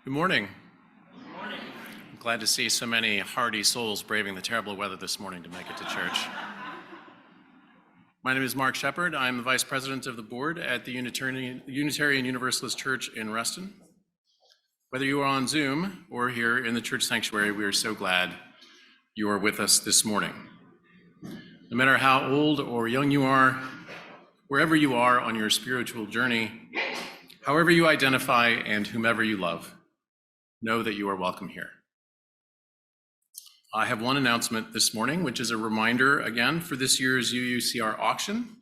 Good morning. Good morning. I'm glad to see so many hardy souls braving the terrible weather this morning to make it to church. My name is Mark Sheppard. I'm the Vice President of the Board at the Unitarian Universalist Church in Reston. Whether you are on Zoom or here in the church sanctuary, we are so glad you are with us this morning. No matter how old or young you are, wherever you are on your spiritual journey, however you identify and whomever you love, know that you are welcome here. I have one announcement this morning, which is a reminder again for this year's Uucr auction.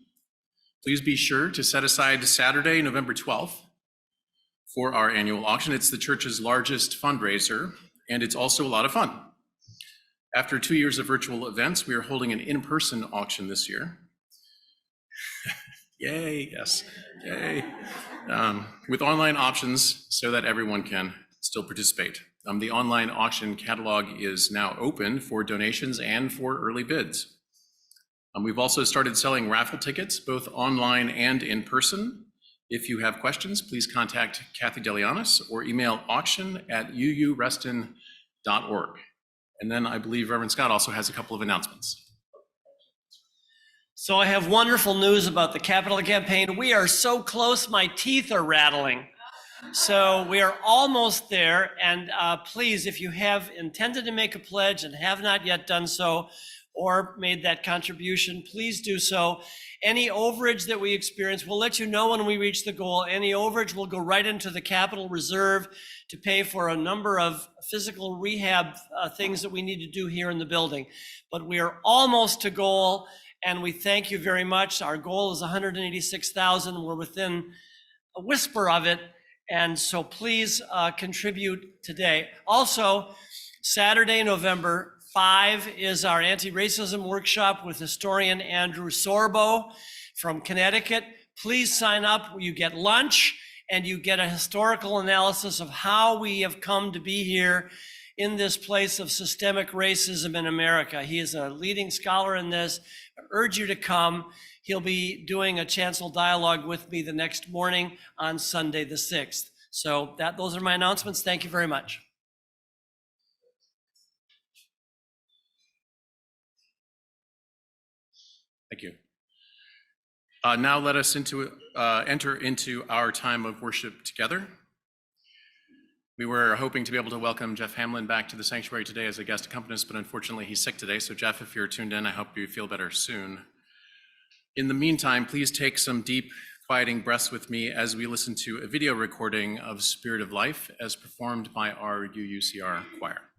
Please be sure to set aside Saturday, November 12th for our annual auction. It's the church's largest fundraiser, and it's also a lot of fun. After 2 years of virtual events, we are holding an in-person auction this year. Yay, yes, yay. With online options so that everyone can still participate. The online auction catalog is now open for donations and for early bids. We've also started selling raffle tickets, both online and in person. If you have questions, please contact Kathy Delianis or email auction@uureston.org. And then I believe Reverend Scott also has a couple of announcements. So I have wonderful news about the capital campaign. We are so close, my teeth are rattling. So we are almost there, and please, if you have intended to make a pledge and have not yet done so, or made that contribution, please do so. Any overage that we experience, we'll let you know when we reach the goal. Any overage will go right into the capital reserve to pay for a number of physical rehab things that we need to do here in the building. But we are almost to goal, and we thank you very much. Our goal is 186,000. We're within a whisper of it. And so please contribute today. Also, Saturday, November 5 is our anti-racism workshop with historian Andrew Sorbo from Connecticut. Please sign up. You get lunch and you get a historical analysis of how we have come to be here in this place of systemic racism in America. He is a leading scholar in this. I urge you to come. He'll be doing a chancel dialogue with me the next morning on Sunday the 6th. So those are my announcements. Thank you very much. Thank you. Now let us enter into our time of worship together. We were hoping to be able to welcome Jeff Hamlin back to the sanctuary today as a guest accompanist, but unfortunately he's sick today. So Jeff, if you're tuned in, I hope you feel better soon. In the meantime, please take some deep, quieting breaths with me as we listen to a video recording of Spirit of Life as performed by our Uucr choir.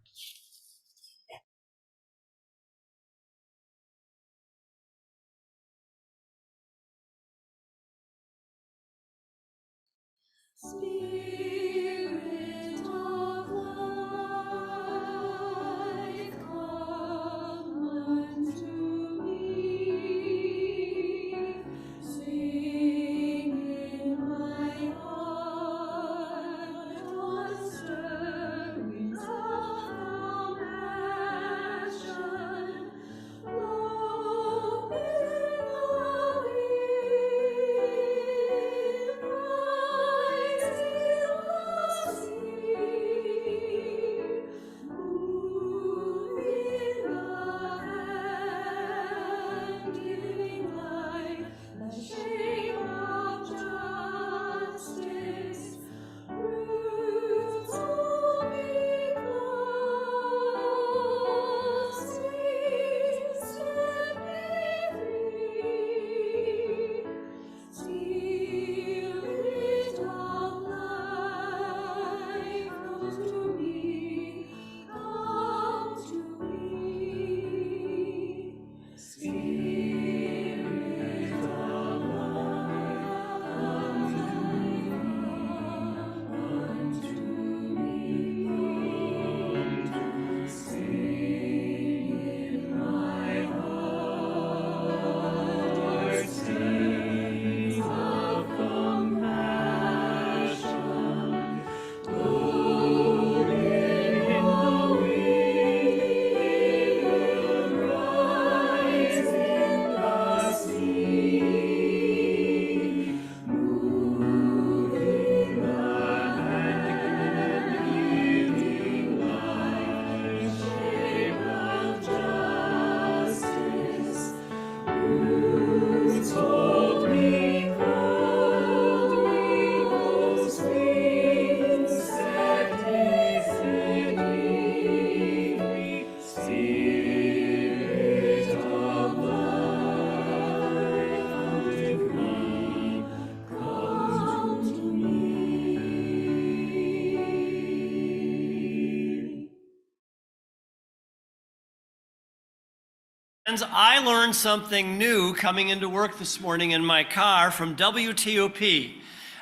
Friends, I learned something new coming into work this morning in my car from WTOP.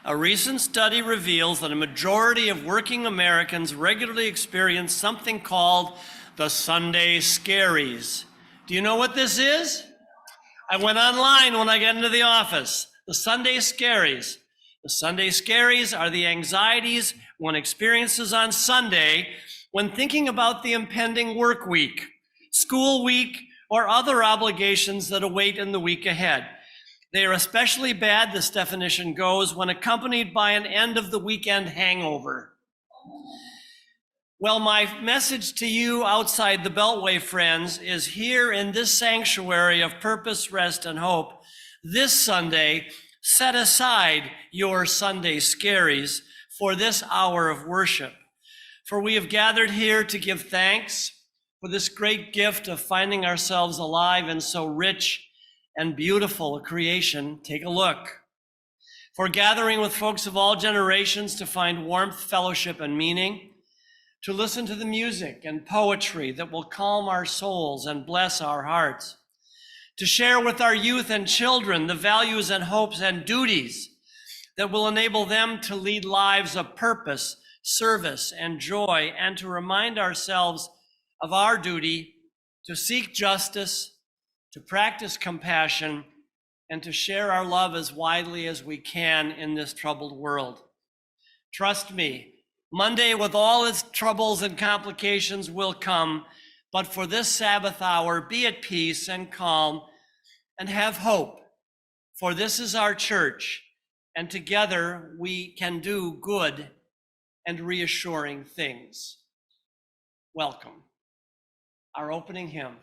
A recent study reveals that a majority of working Americans regularly experience something called the Sunday Scaries. Do you know what this is? I went online when I got into the office. The Sunday Scaries. The Sunday Scaries are the anxieties one experiences on Sunday when thinking about the impending work week, school week, or other obligations that await in the week ahead. They are especially bad, this definition goes, when accompanied by an end of the weekend hangover. Well, my message to you outside the Beltway, friends, is here in this sanctuary of purpose, rest, and hope. This Sunday, set aside your Sunday scaries for this hour of worship. For we have gathered here to give thanks for this great gift of finding ourselves alive in so rich and beautiful a creation. Take a look. For gathering with folks of all generations to find warmth, fellowship, and meaning, to listen to the music and poetry that will calm our souls and bless our hearts, to share with our youth and children the values and hopes and duties that will enable them to lead lives of purpose, service, and joy, and to remind ourselves of our duty to seek justice, to practice compassion, and to share our love as widely as we can in this troubled world. Trust me, Monday, with all its troubles and complications, will come, but for this Sabbath hour, be at peace and calm and have hope, for this is our church, and together we can do good and reassuring things. Welcome. Our opening hymn.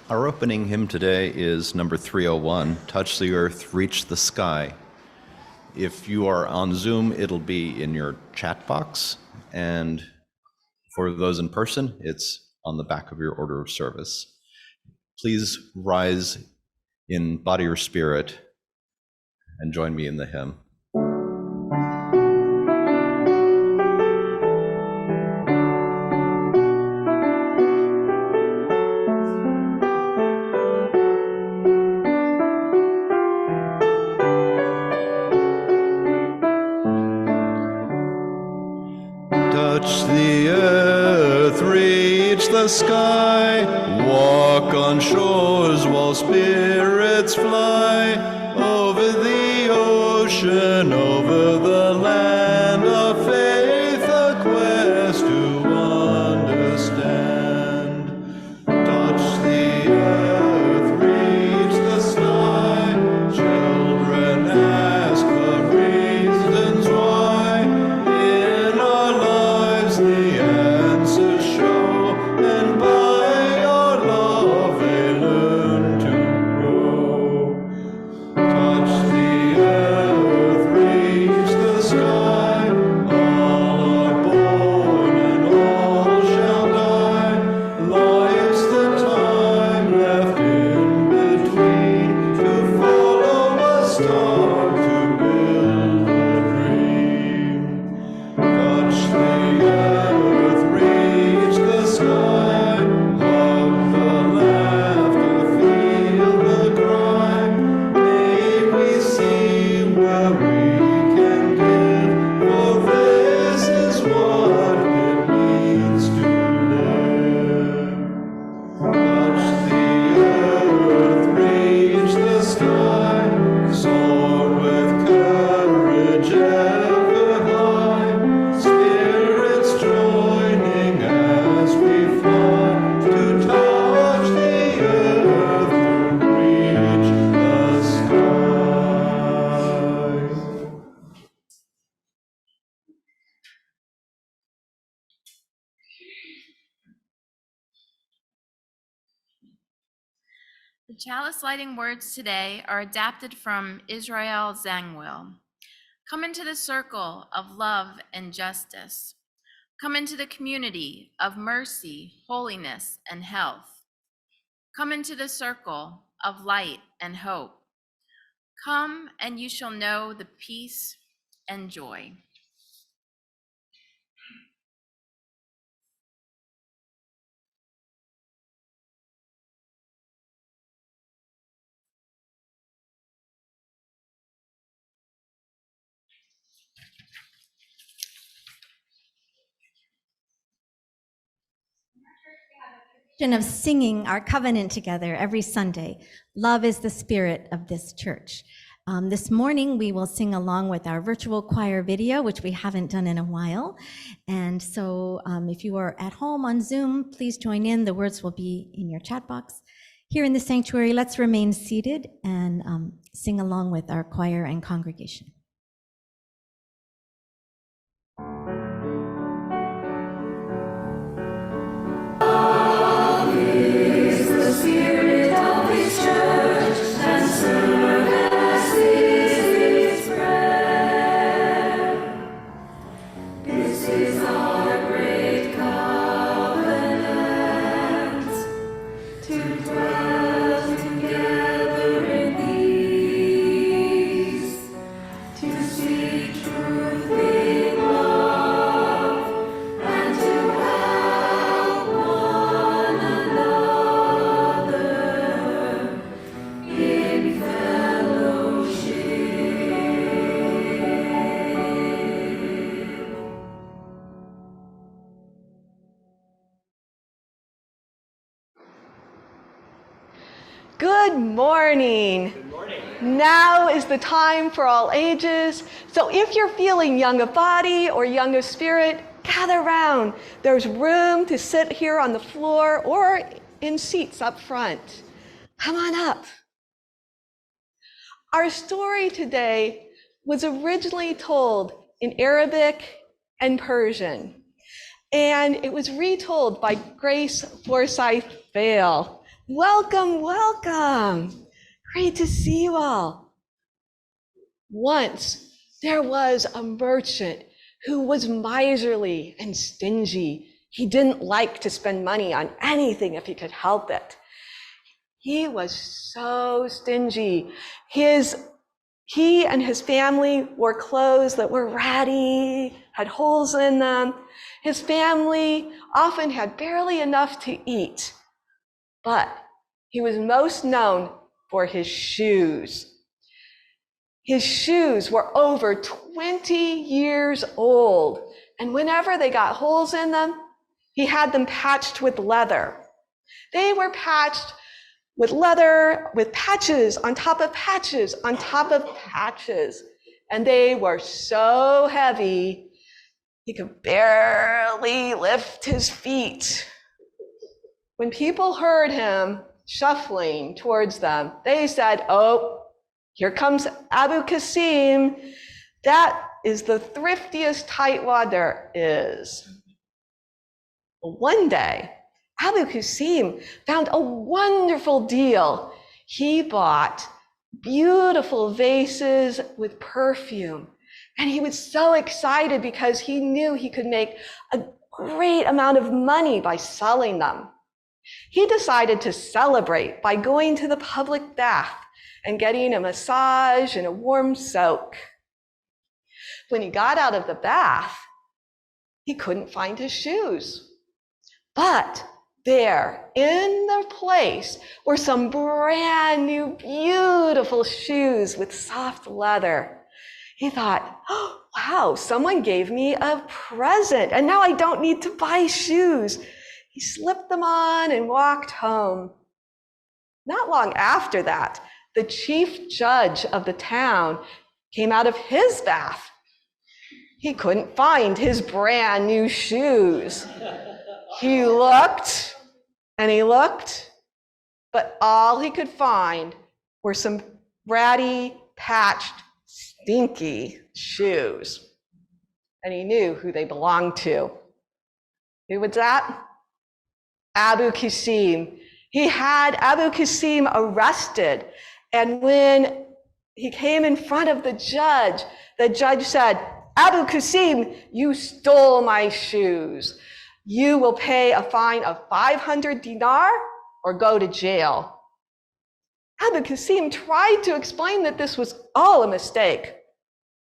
Our opening hymn today is number 301, Touch the Earth, Reach the Sky. If you are on Zoom, it'll be in your chat box, and for those in person, it's on the back of your order of service. Please rise in body or spirit and join me in the hymn. Touch the earth, reach the sky, walk on shores while spirits fly, over the ocean, over the land of faith, a quest to understand. Touch the earth, reach the sky, children ask the reasons why, in our lives the answers show, and by your love they learn to grow. Touch the earth, reach the sky, all are born and all shall die. Life's the time left in between, to follow a star, to build a dream. Touch the earth, reach the sky, hug the laughter, feel the cry. May we see where we can give, for this is what it means to live. Touch the earth, reach the sky, soar with courage ever high, spirits joining as we fly, to touch the earth, to reach the sky. The chalice lighting words today are adapted from Israel Zangwill. Come into the circle of love and justice. Come into the community of mercy, holiness, and health. Come into the circle of light and hope. Come and you shall know the peace and joy. of singing our covenant together every Sunday. Love is the spirit of this church. This morning, we will sing along with our virtual choir video, which we haven't done in a while. And so if you are at home on Zoom, please join in. The words will be in your chat box. Here in the sanctuary, let's remain seated and sing along with our choir and congregation. Good morning. Good morning. Now is the time for all ages. So if you're feeling young of body or young of spirit, gather around. There's room to sit here on the floor or in seats up front. Come on up. Our story today was originally told in Arabic and Persian, and it was retold by Grace Forsyth Vale. Welcome, welcome. Great to see you all. Once there was a merchant who was miserly and stingy. He didn't like to spend money on anything if he could help it. He was so stingy. He and his family wore clothes that were ratty, had holes in them. His family often had barely enough to eat. But he was most known for his shoes. His shoes were over 20 years old, and whenever they got holes in them, he had them patched with leather. They were patched with leather, with patches on top of patches on top of patches, and they were so heavy, he could barely lift his feet. When people heard him shuffling towards them, they said, "Oh, here comes Abu Qasim. That is the thriftiest tightwad there is." One day, Abu Qasim found a wonderful deal. He bought beautiful vases with perfume, and he was so excited because he knew he could make a great amount of money by selling them. He decided to celebrate by going to the public bath and getting a massage and a warm soak. When he got out of the bath, he couldn't find his shoes. But there, in the place, were some brand new, beautiful shoes with soft leather. He thought, "Oh, wow, someone gave me a present, and now I don't need to buy shoes." He slipped them on and walked home. Not long after that, the chief judge of the town came out of his bath. He couldn't find his brand new shoes. He looked and he looked, but all he could find were some ratty, patched, stinky shoes. And he knew who they belonged to. Who was that? Abu Qasim. He had Abu Qasim arrested, and when he came in front of the judge said, "Abu Qasim, you stole my shoes. You will pay a fine of 500 dinar or go to jail." Abu Qasim tried to explain that this was all a mistake,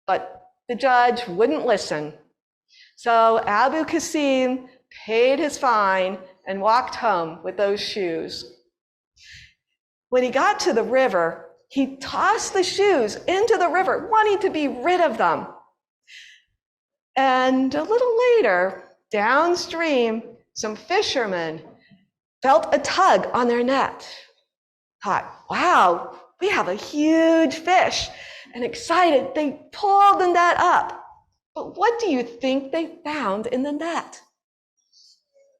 but the judge wouldn't listen. So Abu Qasim paid his fine and walked home with those shoes. When he got to the river, he tossed the shoes into the river, wanting to be rid of them. And a little later, downstream, some fishermen felt a tug on their net. Thought, wow, we have a huge fish. And excited, they pulled the net up. But what do you think they found in the net?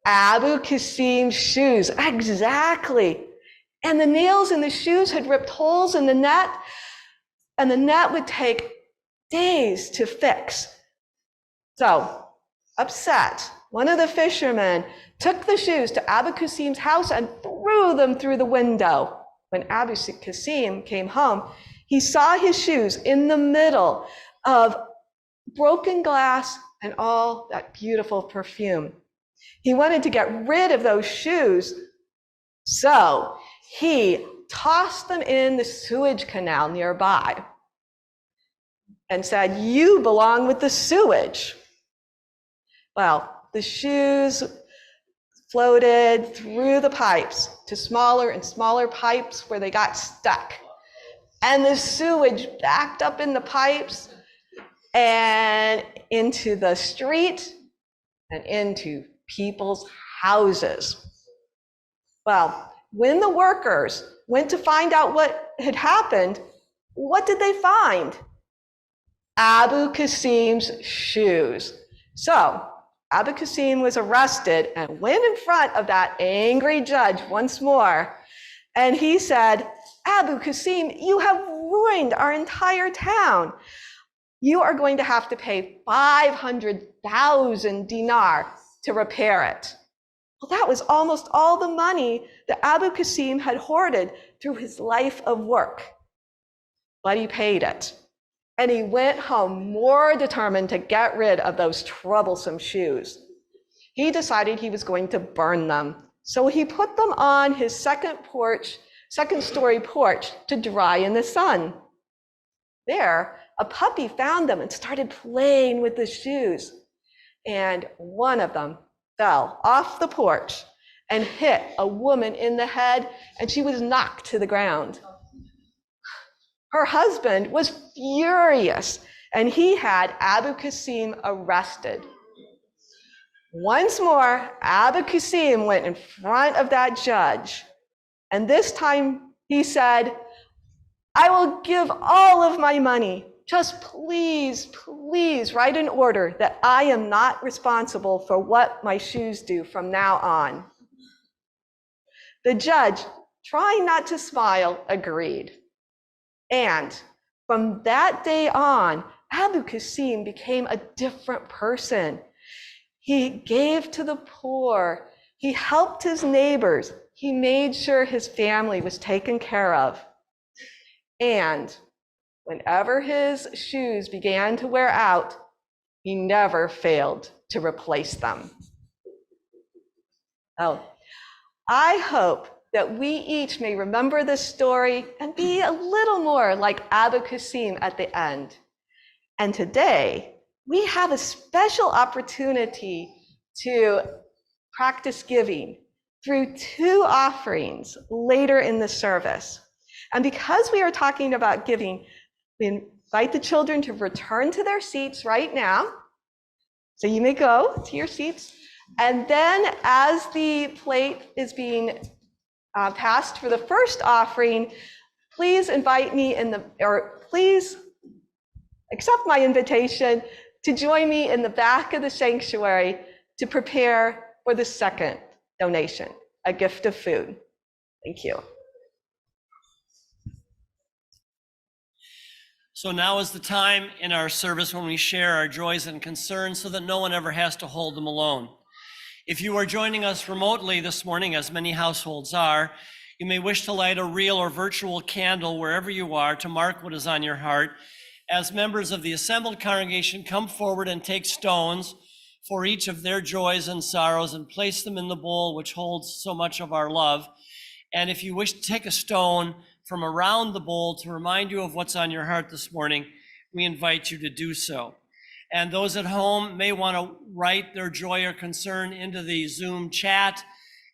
Abu Qasim's shoes, exactly. And the nails in the shoes had ripped holes in the net, and the net would take days to fix. So, upset, one of the fishermen took the shoes to Abu Qasim's house and threw them through the window. When Abu Qasim came home, he saw his shoes in the middle of broken glass and all that beautiful perfume. He wanted to get rid of those shoes, so he tossed them in the sewage canal nearby and said, "You belong with the sewage." Well, the shoes floated through the pipes to smaller and smaller pipes where they got stuck. And the sewage backed up in the pipes and into the street and into people's houses. Well, when the workers went to find out what had happened, what did they find? Abu Qasim's shoes. So Abu Qasim was arrested and went in front of that angry judge once more. And he said, "Abu Qasim, you have ruined our entire town. You are going to have to pay 500,000 dinar to repair it." Well, that was almost all the money that Abu Qasim had hoarded through his life of work. But he paid it. And he went home more determined to get rid of those troublesome shoes. He decided he was going to burn them. So he put them on his second-story porch to dry in the sun. There, a puppy found them and started playing with the shoes. And one of them fell off the porch and hit a woman in the head, and she was knocked to the ground. Her husband was furious, and he had Abu Qasim arrested. Once more, Abu Qasim went in front of that judge, and this time he said, "I will give all of my money. Just please, please write an order that I am not responsible for what my shoes do from now on." The judge, trying not to smile, agreed. And from that day on, Abu Qasim became a different person. He gave to the poor. He helped his neighbors. He made sure his family was taken care of. And whenever his shoes began to wear out, he never failed to replace them. Oh, I hope that we each may remember this story and be a little more like Abu Qasim at the end. And today, we have a special opportunity to practice giving through 2 offerings later in the service. And because we are talking about giving, we invite the children to return to their seats right now. So you may go to your seats. And then as the plate is being passed for the first offering, please please accept my invitation to join me in the back of the sanctuary to prepare for the second donation, a gift of food. Thank you. So now is the time in our service when we share our joys and concerns so that no one ever has to hold them alone. If you are joining us remotely this morning, as many households are, you may wish to light a real or virtual candle wherever you are to mark what is on your heart. As members of the assembled congregation come forward and take stones for each of their joys and sorrows and place them in the bowl which holds so much of our love. And if you wish to take a stone from around the bowl to remind you of what's on your heart this morning, we invite you to do so. And those at home may want to write their joy or concern into the Zoom chat.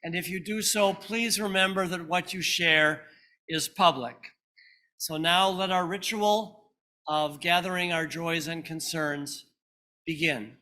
And if you do so, please remember that what you share is public. So now let our ritual of gathering our joys and concerns begin.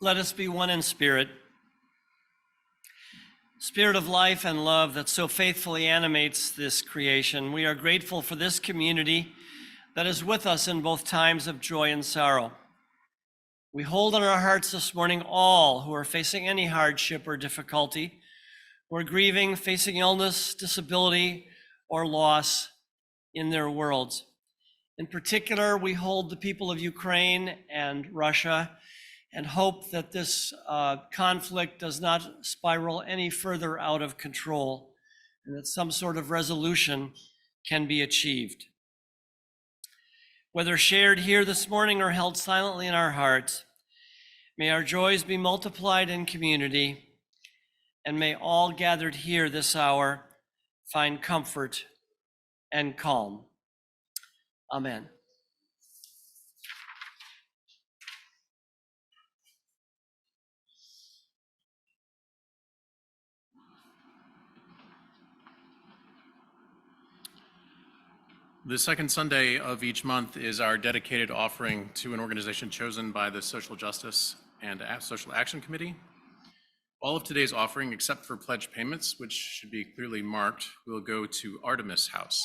Let us be one in spirit. Spirit of life and love that so faithfully animates this creation, we are grateful for this community that is with us in both times of joy and sorrow. We hold in our hearts this morning all who are facing any hardship or difficulty, who are grieving, facing illness, disability, or loss in their worlds. In particular, we hold the people of Ukraine and Russia and hope that this conflict does not spiral any further out of control and that some sort of resolution can be achieved. Whether shared here this morning or held silently in our hearts, may our joys be multiplied in community, and may all gathered here this hour find comfort and calm. Amen. The second Sunday of each month is our dedicated offering to an organization chosen by the Social Justice and Social Action Committee. All of today's offering, except for pledge payments, which should be clearly marked, will go to Artemis House.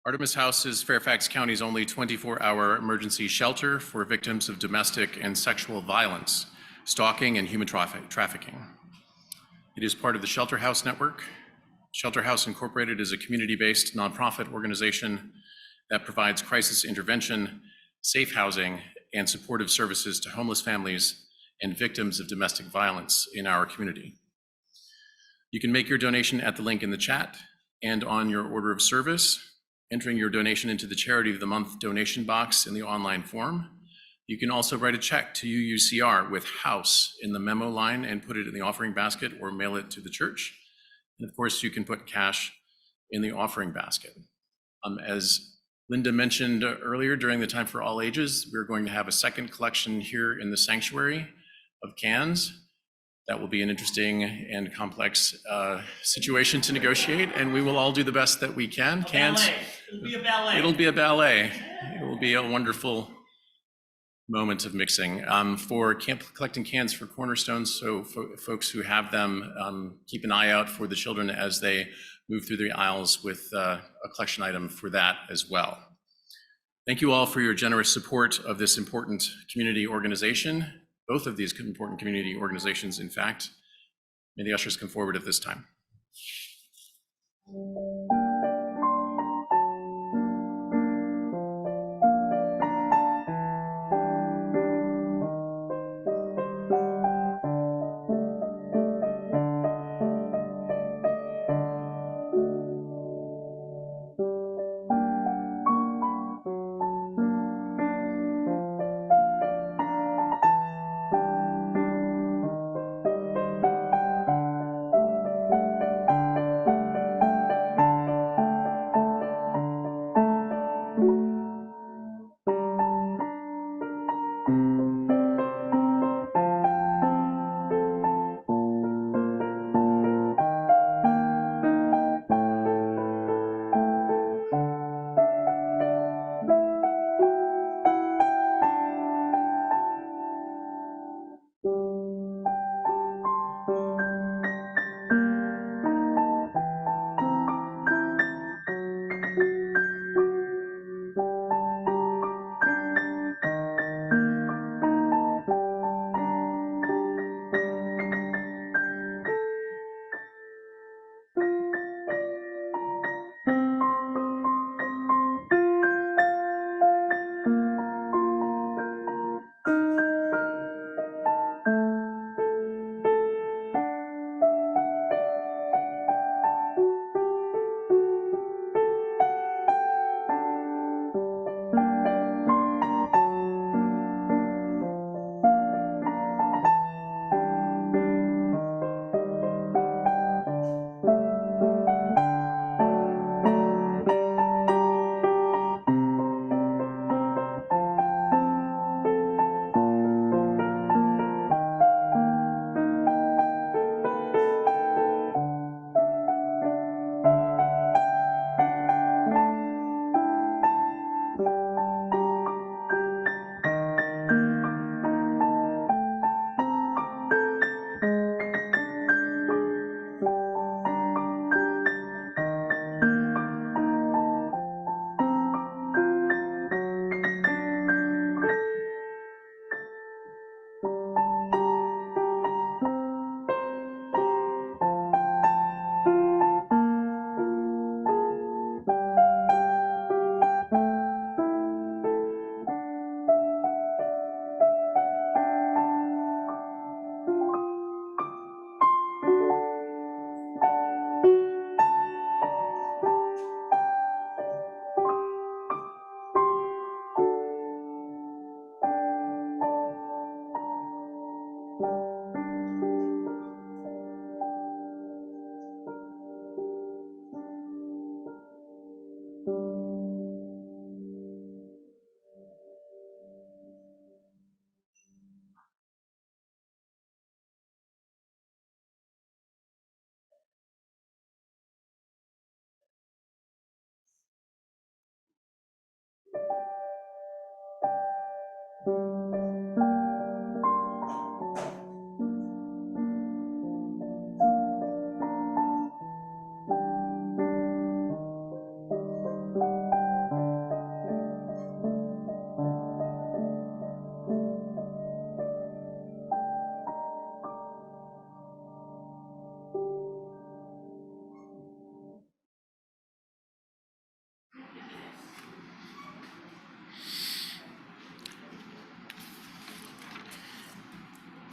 Artemis House is Fairfax County's only 24-hour emergency shelter for victims of domestic and sexual violence, stalking, and human trafficking. It is part of the Shelter House Network. Shelter House Incorporated is a community-based nonprofit organization that provides crisis intervention, safe housing, and supportive services to homeless families and victims of domestic violence in our community. You can make your donation at the link in the chat and on your order of service, entering your donation into the Charity of the Month donation box in the online form. You can also write a check to UUCR with house in the memo line and put it in the offering basket or mail it to the church. And of course, you can put cash in the offering basket. As Linda mentioned earlier, during the Time for All Ages, we're going to have a second collection here in the sanctuary of cans. That will be an interesting and complex situation to negotiate, and we will all do the best that we can. Cans. It'll be a ballet. It'll be a ballet. It will be a wonderful moment of mixing. For collecting cans for cornerstones, so folks who have them, keep an eye out for the children as they move through the aisles with a collection item for that as well. Thank you all for your generous support of this important community organization, both of these important community organizations, in fact. May the ushers come forward at this time.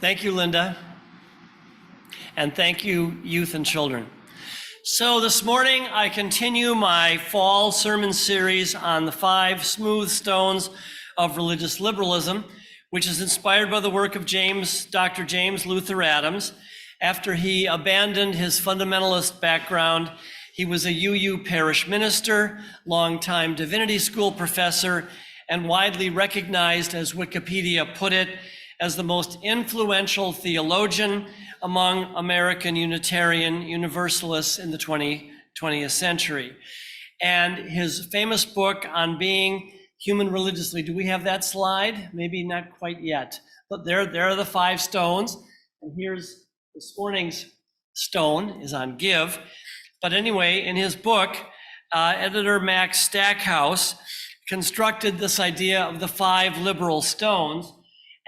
Thank you, Linda. And thank you, youth and children. So this morning, I continue my fall sermon series on the 5 smooth stones of religious liberalism, which is inspired by the work of Dr. James Luther Adams. After he abandoned his fundamentalist background, he was a UU parish minister, longtime divinity school professor, and widely recognized, as Wikipedia put it, as the most influential theologian among American Unitarian Universalists in the 20th century. And his famous book on being human religiously, do we have that slide? Maybe not quite yet, but there are the 5 stones. And here's this morning's stone is on give. But anyway, in his book, editor Max Stackhouse constructed this idea of the 5 liberal stones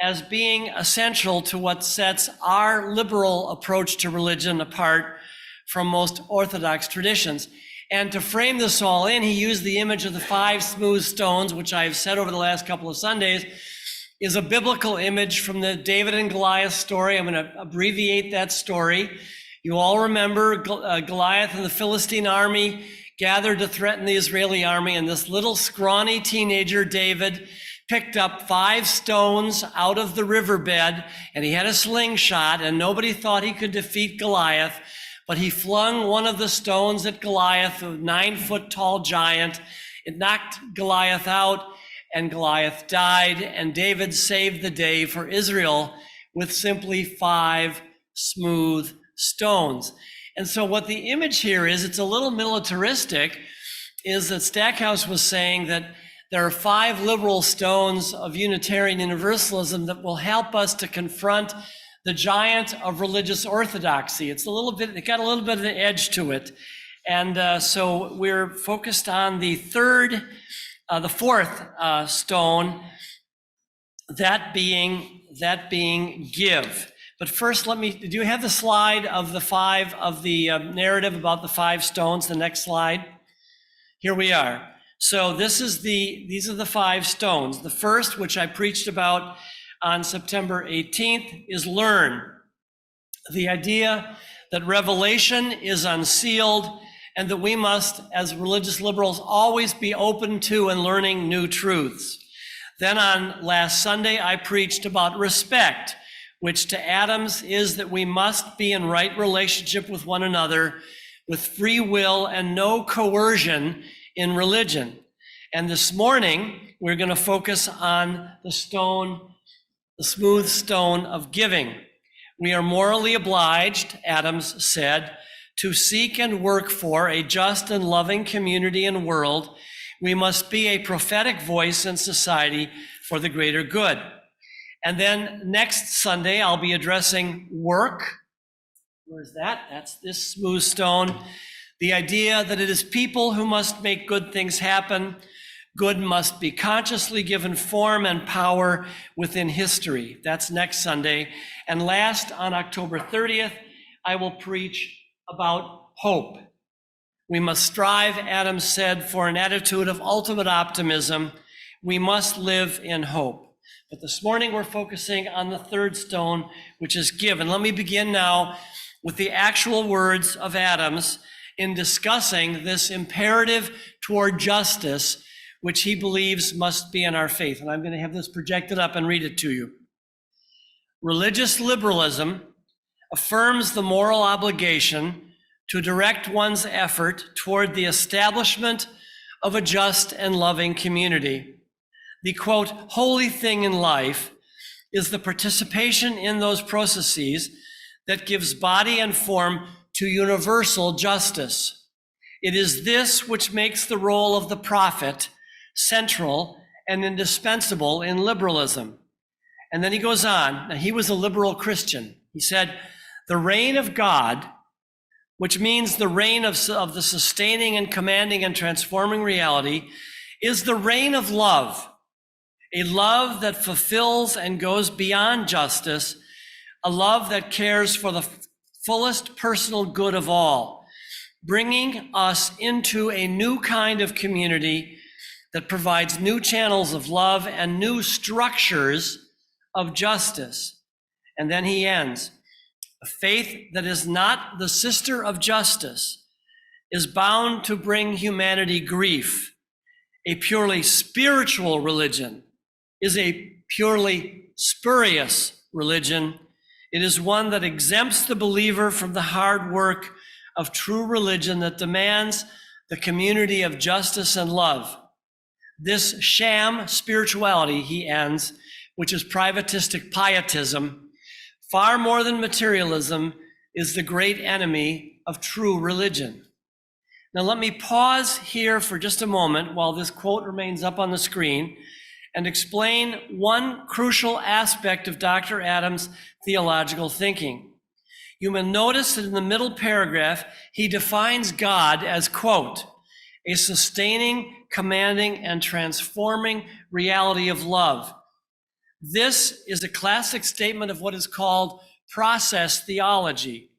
as being essential to what sets our liberal approach to religion apart from most Orthodox traditions. And to frame this all in, he used the image of the 5 smooth stones, which I've said over the last couple of Sundays, is a biblical image from the David and Goliath story. I'm going to abbreviate that story. You all remember Goliath and the Philistine army gathered to threaten the Israeli army, and this little scrawny teenager, David, picked up 5 stones out of the riverbed, and he had a slingshot, and nobody thought he could defeat Goliath, but he flung one of the stones at Goliath, a 9-foot-tall giant. It knocked Goliath out, and Goliath died, and David saved the day for Israel with simply 5 smooth stones. And so what the image here is, it's a little militaristic, is that Stackhouse was saying that there are 5 liberal stones of Unitarian Universalism that will help us to confront the giant of religious orthodoxy. It got a little bit of an edge to it. And so we're focused on the 4th stone, that being give. But first, do you have the slide of the narrative about the 5 stones, the next slide? Here we are. So these are the 5 stones. The first, which I preached about on September 18th, is learn. The idea that revelation is unsealed and that we must, as religious liberals, always be open to and learning new truths. Then on last Sunday, I preached about respect, which to Adams is that we must be in right relationship with one another, with free will and no coercion in religion. And this morning, we're going to focus on the smooth stone of giving. We are morally obliged, Adams said, to seek and work for a just and loving community and world. We must be a prophetic voice in society for the greater good. And then next Sunday, I'll be addressing work. Where's that? That's this smooth stone. The idea that it is people who must make good things happen. Good must be consciously given form and power within history. That's next Sunday. And last, on October 30th, I will preach about hope. We must strive, Adams said, for an attitude of ultimate optimism. We must live in hope. But this morning, we're focusing on the 3rd stone, which is give. And let me begin now with the actual words of Adams in discussing this imperative toward justice, which he believes must be in our faith. And I'm going to have this projected up and read it to you. Religious liberalism affirms the moral obligation to direct one's effort toward the establishment of a just and loving community. The, quote, holy thing in life is the participation in those processes that gives body and form to universal justice. It is this which makes the role of the prophet central and indispensable in liberalism. And then he goes on. Now, he was a liberal Christian. He said, the reign of God, which means the reign of the sustaining and commanding and transforming reality, is the reign of love, a love that fulfills and goes beyond justice, a love that cares for the fullest personal good of all, bringing us into a new kind of community that provides new channels of love and new structures of justice. And then he ends, a faith that is not the sister of justice is bound to bring humanity grief. A purely spiritual religion is a purely spurious religion. It is one that exempts the believer from the hard work of true religion that demands the community of justice and love. This sham spirituality, he ends, which is privatistic pietism, far more than materialism, is the great enemy of true religion. Now let me pause here for just a moment while this quote remains up on the screen and explain one crucial aspect of Dr. Adams' theological thinking. You will notice that in the middle paragraph, he defines God as, quote, a sustaining, commanding, and transforming reality of love. This is a classic statement of what is called process theology,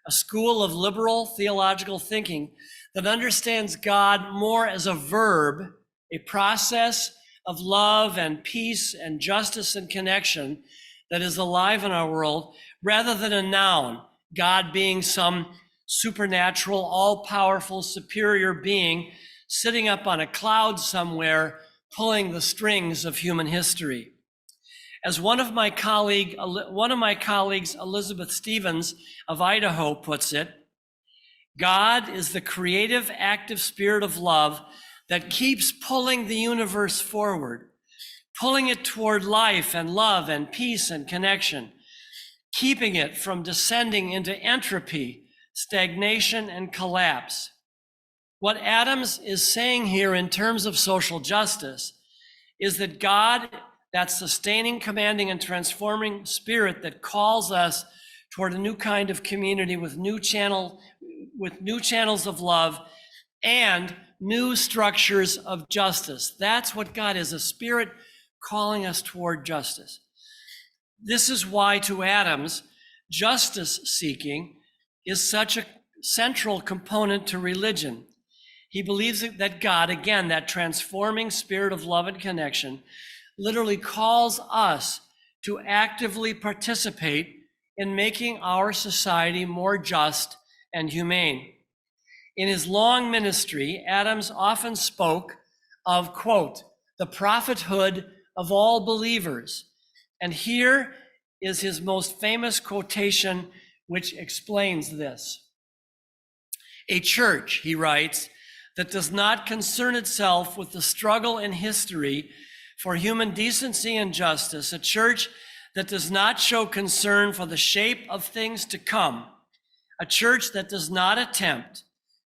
a school of liberal theological thinking that understands God more as a verb, a process of love and peace and justice and connection that is alive in our world, rather than a noun, God being some supernatural, all-powerful, superior being sitting up on a cloud somewhere, pulling the strings of human history. As one of my colleagues, Elizabeth Stevens of Idaho, puts it, God is the creative, active spirit of love that keeps pulling the universe forward, pulling it toward life and love and peace and connection, keeping it from descending into entropy, stagnation, and collapse. What Adams is saying here in terms of social justice is that God, that sustaining, commanding, and transforming spirit that calls us toward a new kind of community with new channels of love and new structures of justice. That's what God is, a spirit calling us toward justice. This is why, to Adams, justice seeking is such a central component to religion. He believes that God, again, that transforming spirit of love and connection, literally calls us to actively participate in making our society more just and humane. In his long ministry, Adams often spoke of, quote, the prophethood of all believers. And here is his most famous quotation, which explains this. A church, he writes, that does not concern itself with the struggle in history for human decency and justice, a church that does not show concern for the shape of things to come, a church that does not attempt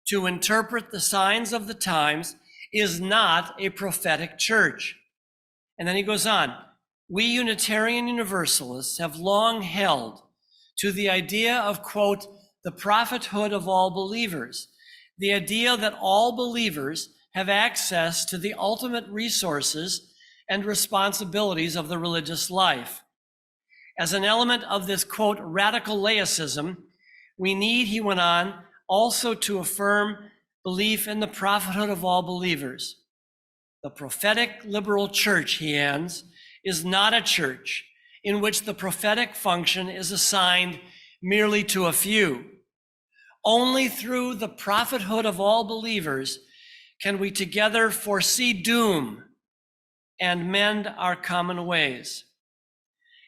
to interpret the signs of the times, is not a prophetic church. And then he goes on, we Unitarian Universalists have long held to the idea of, quote, the prophethood of all believers, the idea that all believers have access to the ultimate resources and responsibilities of the religious life. As an element of this, quote, radical laicism, we need, he went on, also to affirm belief in the prophethood of all believers. The prophetic liberal church, he ends, is not a church in which the prophetic function is assigned merely to a few. Only through the prophethood of all believers can we together foresee doom and mend our common ways.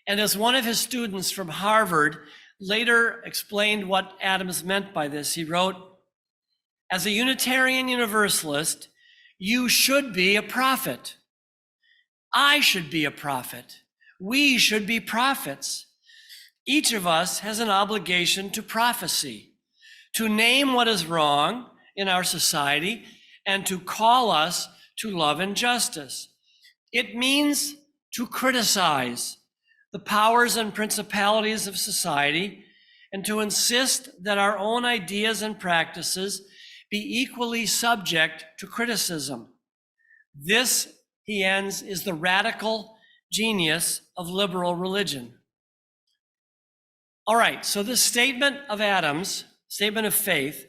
And as one of his students from Harvard later explained what Adams meant by this, he wrote, as a Unitarian Universalist, you should be a prophet. I should be a prophet. We should be prophets. Each of us has an obligation to prophecy, to name what is wrong in our society, and to call us to love and justice. It means to criticize the powers and principalities of society and to insist that our own ideas and practices be equally subject to criticism. This, he ends, is the radical genius of liberal religion. All right, so this statement of Adams, statement of faith,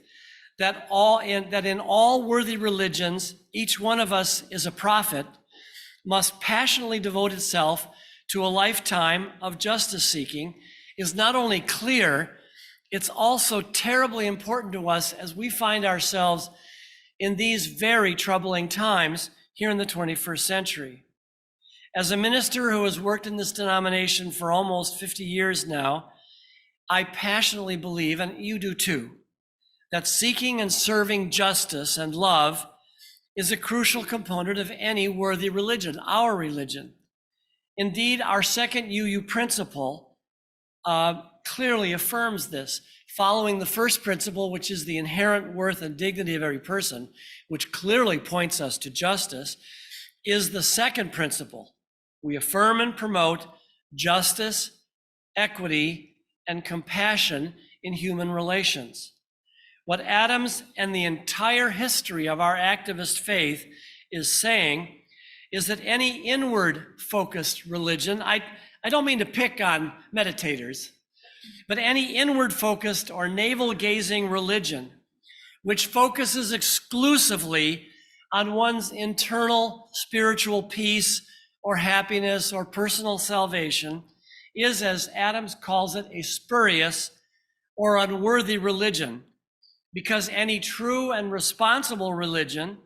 that in all worthy religions, each one of us is a prophet, must passionately devote itself to a lifetime of justice seeking, is not only clear, it's also terribly important to us as we find ourselves in these very troubling times here in the 21st century. As a minister who has worked in this denomination for almost 50 years now, I passionately believe, and you do too, that seeking and serving justice and love is a crucial component of any worthy religion, our religion. Indeed, our second UU principle clearly affirms this, following the first principle, which is the inherent worth and dignity of every person, which clearly points us to justice, is the second principle. We affirm and promote justice, equity, and compassion in human relations. What Adams and the entire history of our activist faith is saying is that any inward-focused religion, I don't mean to pick on meditators, but any inward-focused or navel-gazing religion, which focuses exclusively on one's internal spiritual peace or happiness or personal salvation, is, as Adams calls it, a spurious or unworthy religion, because any true and responsible religion,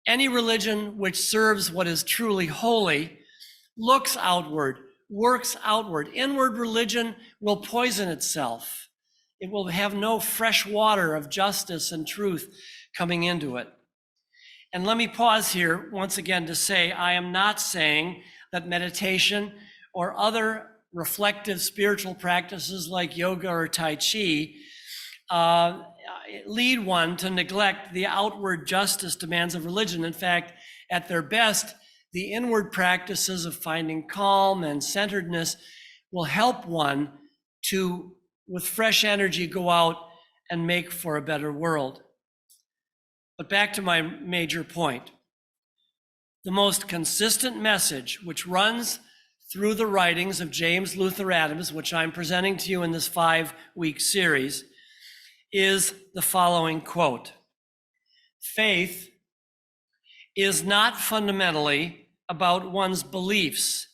any religion which serves what is truly holy, looks outward, works outward. Inward religion will poison itself. It will have no fresh water of justice and truth coming into it. And let me pause here once again to say, I am not saying that meditation or other reflective spiritual practices like yoga or Tai Chi lead one to neglect the outward justice demands of religion. In fact, at their best, the inward practices of finding calm and centeredness will help one to, with fresh energy, go out and make for a better world. But back to my major point. The most consistent message which runs through the writings of James Luther Adams, which I'm presenting to you in this 5-week series, is the following quote: "Faith is not fundamentally about one's beliefs,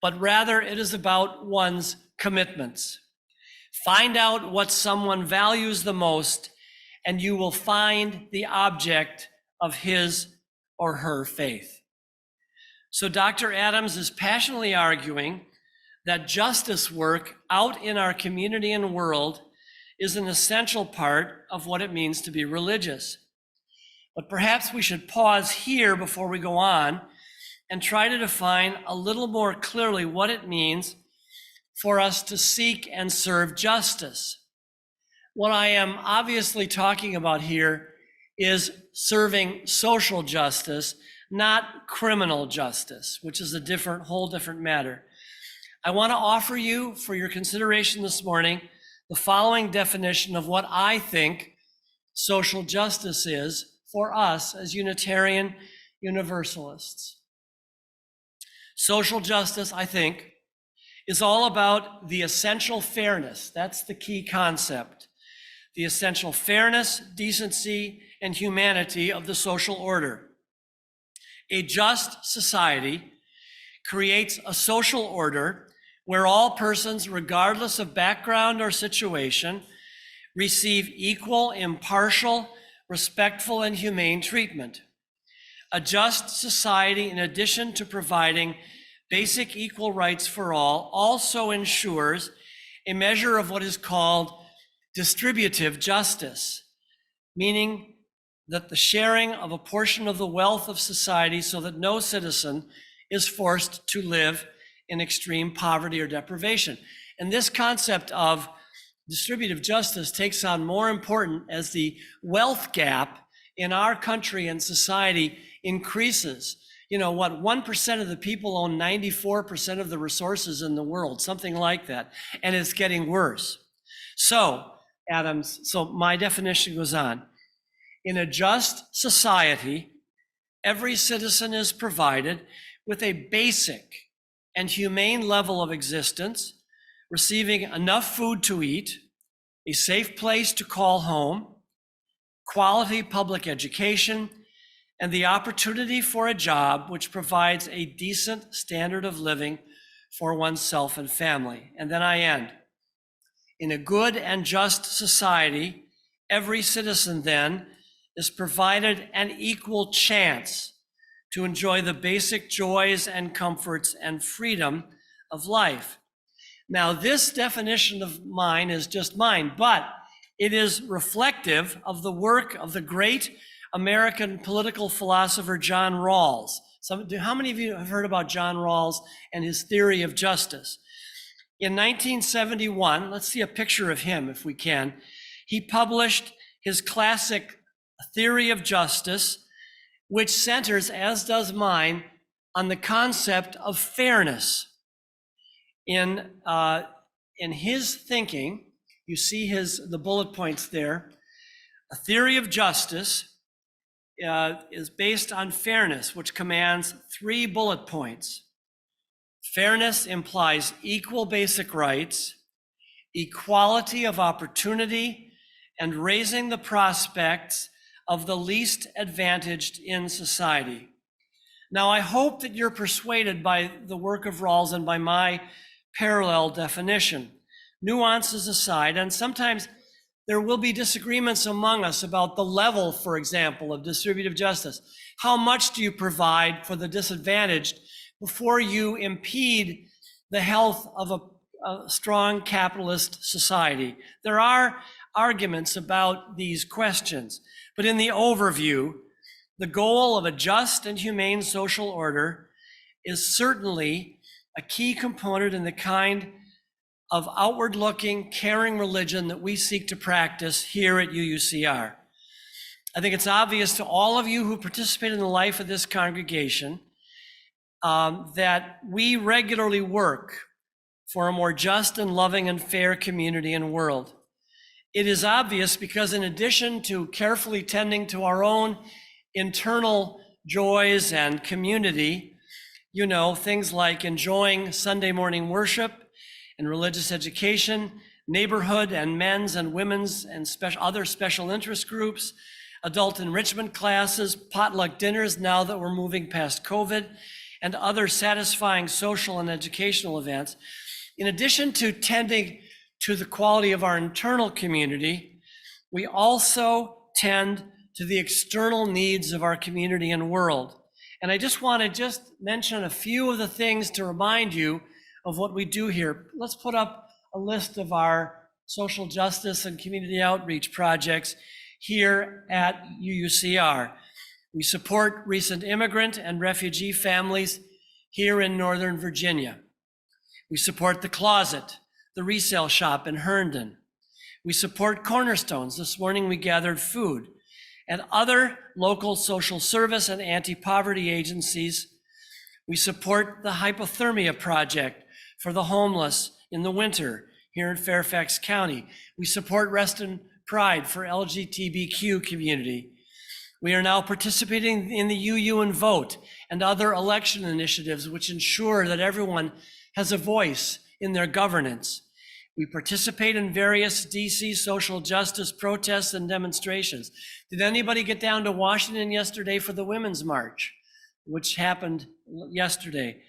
but rather it is about one's commitments. Find out what someone values the most, and you will find the object of his or her faith." So Dr. Adams is passionately arguing that justice work out in our community and world is an essential part of what it means to be religious. But perhaps we should pause here before we go on and try to define a little more clearly what it means for us to seek and serve justice. What I am obviously talking about here is serving social justice, not criminal justice, which is a whole different matter. I want to offer you for your consideration this morning the following definition of what I think social justice is for us as Unitarian Universalists. Social justice, I think, is all about the essential fairness. That's the key concept. The essential fairness, decency, and humanity of the social order. A just society creates a social order where all persons, regardless of background or situation, receive equal, impartial, respectful, and humane treatment. A just society, in addition to providing basic equal rights for all, also ensures a measure of what is called distributive justice, meaning that the sharing of a portion of the wealth of society so that no citizen is forced to live in extreme poverty or deprivation. And this concept of distributive justice takes on more importance as the wealth gap in our country and society increases. You know what, 1% of the people own 94% of the resources in the world, something like that. And it's getting worse. So, Adams, so my definition goes on. In a just society, every citizen is provided with a basic and humane level of existence, receiving enough food to eat, a safe place to call home, quality public education, and the opportunity for a job which provides a decent standard of living for oneself and family. And then I end. In a good and just society, every citizen then is provided an equal chance to enjoy the basic joys and comforts and freedom of life. Now, this definition of mine is just mine, but it is reflective of the work of the great American political philosopher John Rawls. How many of you have heard about John Rawls and his theory of justice? In 1971, let's see a picture of him if we can. He published his classic Theory of Justice, which centers, as does mine, on the concept of fairness. In his thinking, you see the bullet points there. A theory of justice is based on fairness, which commands 3 bullet points. Fairness implies equal basic rights, equality of opportunity, and raising the prospects of the least advantaged in society. Now, I hope that you're persuaded by the work of Rawls and by my parallel definition. Nuances aside, and sometimes there will be disagreements among us about the level, for example, of distributive justice. How much do you provide for the disadvantaged before you impede the health of a strong capitalist society? There are arguments about these questions, but in the overview, the goal of a just and humane social order is certainly a key component in the kind of outward-looking, caring religion that we seek to practice here at UUCR. I think it's obvious to all of you who participate in the life of this congregation that we regularly work for a more just and loving and fair community and world. It is obvious because in addition to carefully tending to our own internal joys and community, you know, things like enjoying Sunday morning worship and religious education, neighborhood and men's and women's and other special interest groups, adult enrichment classes, potluck dinners now that we're moving past COVID, and other satisfying social and educational events. In addition to tending to the quality of our internal community, we also tend to the external needs of our community and world. And I just want to mention a few of the things to remind you of what we do here. Let's put up a list of our social justice and community outreach projects here at UUCR. We support recent immigrant and refugee families here in Northern Virginia. We support The Closet, the resale shop in Herndon. We support Cornerstones. This morning we gathered food, and other local social service and anti-poverty agencies. We support the Hypothermia Project for the homeless in the winter here in Fairfax County. We support Rest and Pride for LGBTQ community. We are now participating in the UU and Vote and other election initiatives which ensure that everyone has a voice in their governance. We participate in various DC social justice protests and demonstrations. Did anybody get down to Washington yesterday for the Women's March, which happened yesterday?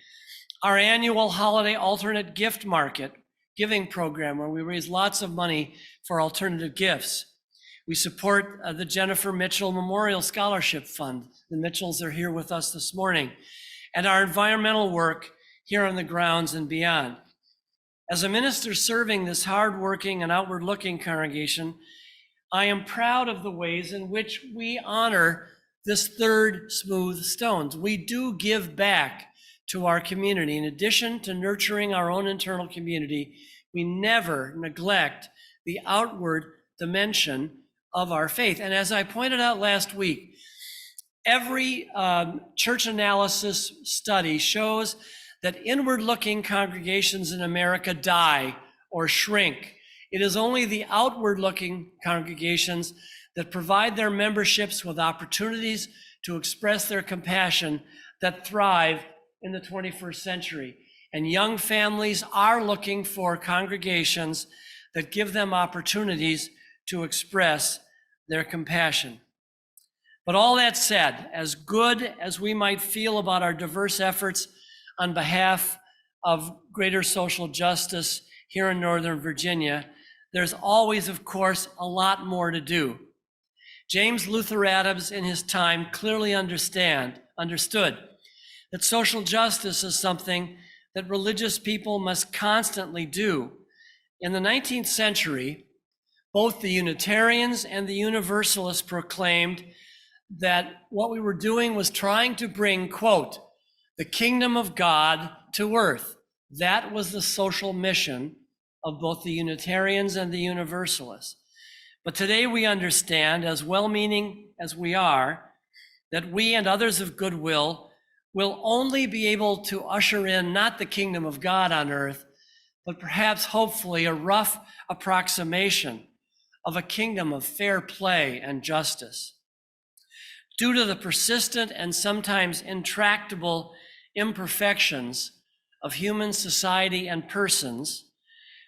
Our annual holiday alternate gift market giving program where we raise lots of money for alternative gifts. We support the Jennifer Mitchell Memorial Scholarship Fund. The Mitchells are here with us this morning. And our environmental work here on the grounds and beyond. As a minister serving this hardworking and outward-looking congregation, I am proud of the ways in which we honor this third smooth stone. We do give back to our community. In addition to nurturing our own internal community, we never neglect the outward dimension of our faith. And as I pointed out last week, Every church analysis study shows that inward-looking congregations in America die or shrink. It is only the outward-looking congregations that provide their memberships with opportunities to express their compassion that thrive in the 21st century. And young families are looking for congregations that give them opportunities to express their compassion. But all that said, as good as we might feel about our diverse efforts on behalf of greater social justice here in Northern Virginia, there's always, of course, a lot more to do. James Luther Adams in his time clearly understood that social justice is something that religious people must constantly do. In the 19th century, both the Unitarians and the Universalists proclaimed that what we were doing was trying to bring, quote, the kingdom of God to earth. That was the social mission of both the Unitarians and the Universalists. But today we understand, as well-meaning as we are, that we and others of goodwill will only be able to usher in not the kingdom of God on earth, but perhaps hopefully a rough approximation of a kingdom of fair play and justice. Due to the persistent and sometimes intractable imperfections of human society and persons,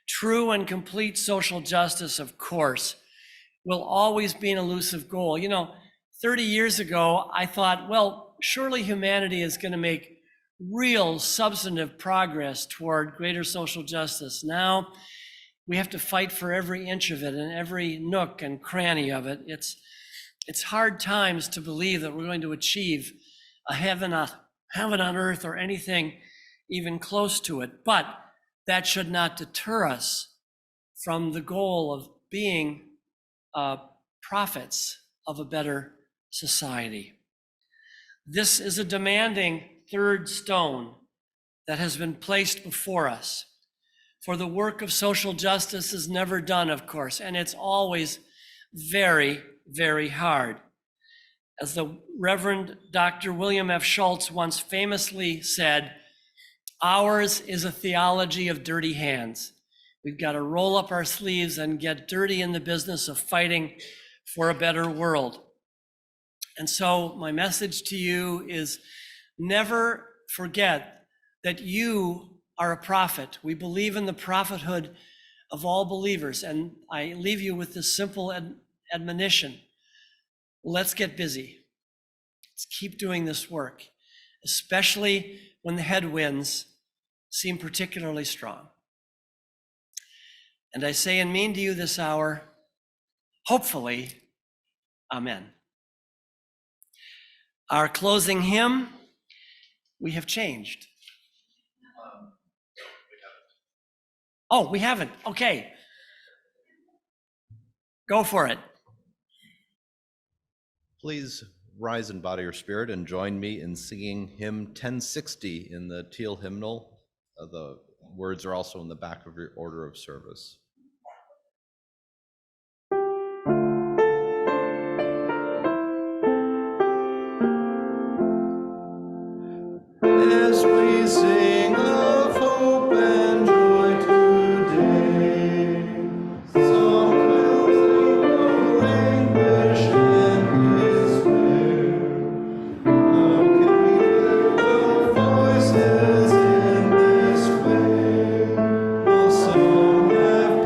true and complete social justice, of course, will always be an elusive goal. 30 years ago, I thought, well, surely humanity is going to make real substantive progress toward greater social justice. Now we have to fight for every inch of it and every nook and cranny of it. It's hard times to believe that we're going to achieve a heaven on earth or anything even close to it. But that should not deter us from the goal of being prophets of a better society. This is a demanding third stone that has been placed before us. For the work of social justice is never done, of course, and it's always very, very hard. As the Reverend Dr. William F. Schultz once famously said, ours is a theology of dirty hands. We've got to roll up our sleeves and get dirty in the business of fighting for a better world. And so my message to you is never forget that you are a prophet. We believe in the prophethood of all believers. And I leave you with this simple admonition. Let's get busy. Let's keep doing this work, especially when the headwinds seem particularly strong. And I say and mean to you this hour, hopefully, amen. Our closing hymn, We Have Changed. Oh, we haven't. Okay. Go for it. Please rise in body or spirit and join me in singing hymn 1060 in the Teal hymnal. The words are also in the back of your order of service. As we sing of hope and joy today, some will sing of anguish and despair. How can we lift our voices in this way? Will some have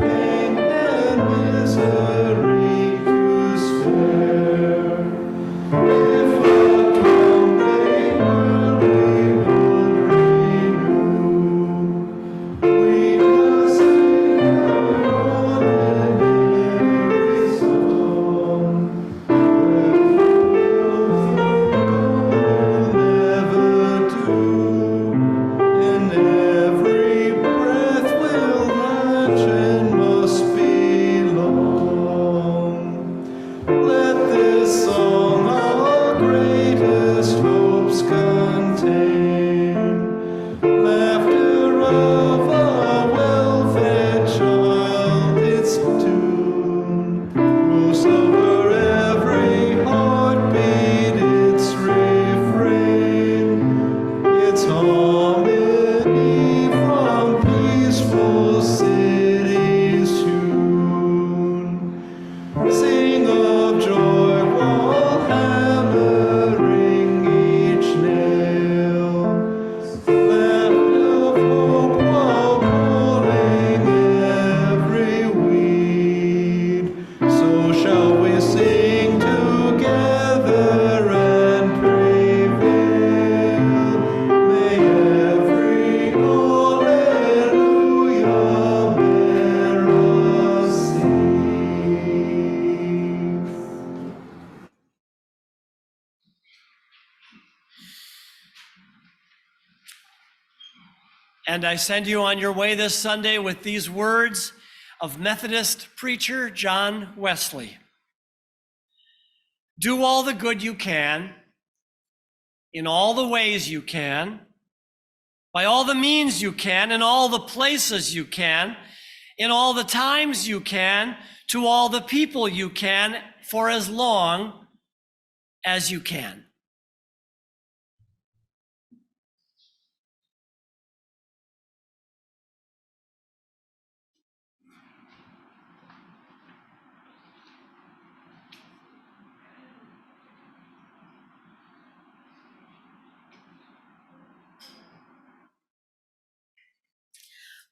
And I send you on your way this Sunday with these words of Methodist preacher John Wesley. Do all the good you can, in all the ways you can, by all the means you can, in all the places you can, in all the times you can, to all the people you can, for as long as you can.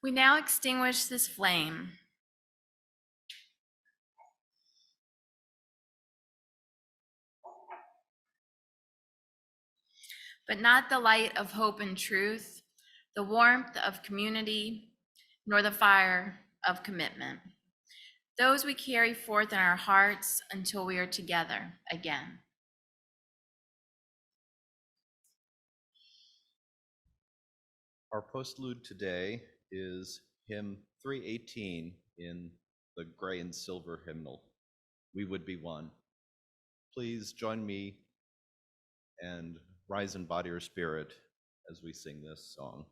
We now extinguish this flame. But not the light of hope and truth, the warmth of community, nor the fire of commitment. Those we carry forth in our hearts until we are together again. Our postlude today is hymn 318 in the gray and silver hymnal, We Would Be One. Please join me and rise in body or spirit as we sing this song.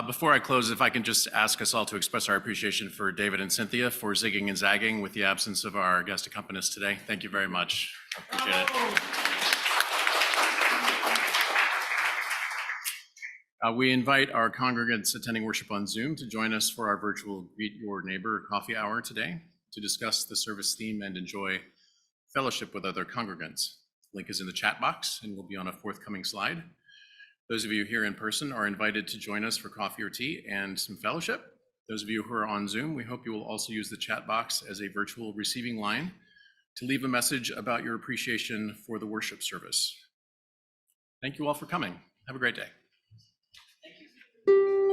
Before I close, if I can just ask us all to express our appreciation for David and Cynthia for zigging and zagging with the absence of our guest accompanist today. Thank you very much. I appreciate it. We invite our congregants attending worship on Zoom to join us for our virtual Greet Your Neighbor coffee hour today to discuss the service theme and enjoy fellowship with other congregants. Link is in the chat box and will be on a forthcoming slide. Those of you here in person are invited to join us for coffee or tea and some fellowship. Those of you who are on Zoom, we hope you will also use the chat box as a virtual receiving line to leave a message about your appreciation for the worship service. Thank you all for coming. Have a great day. Thank you.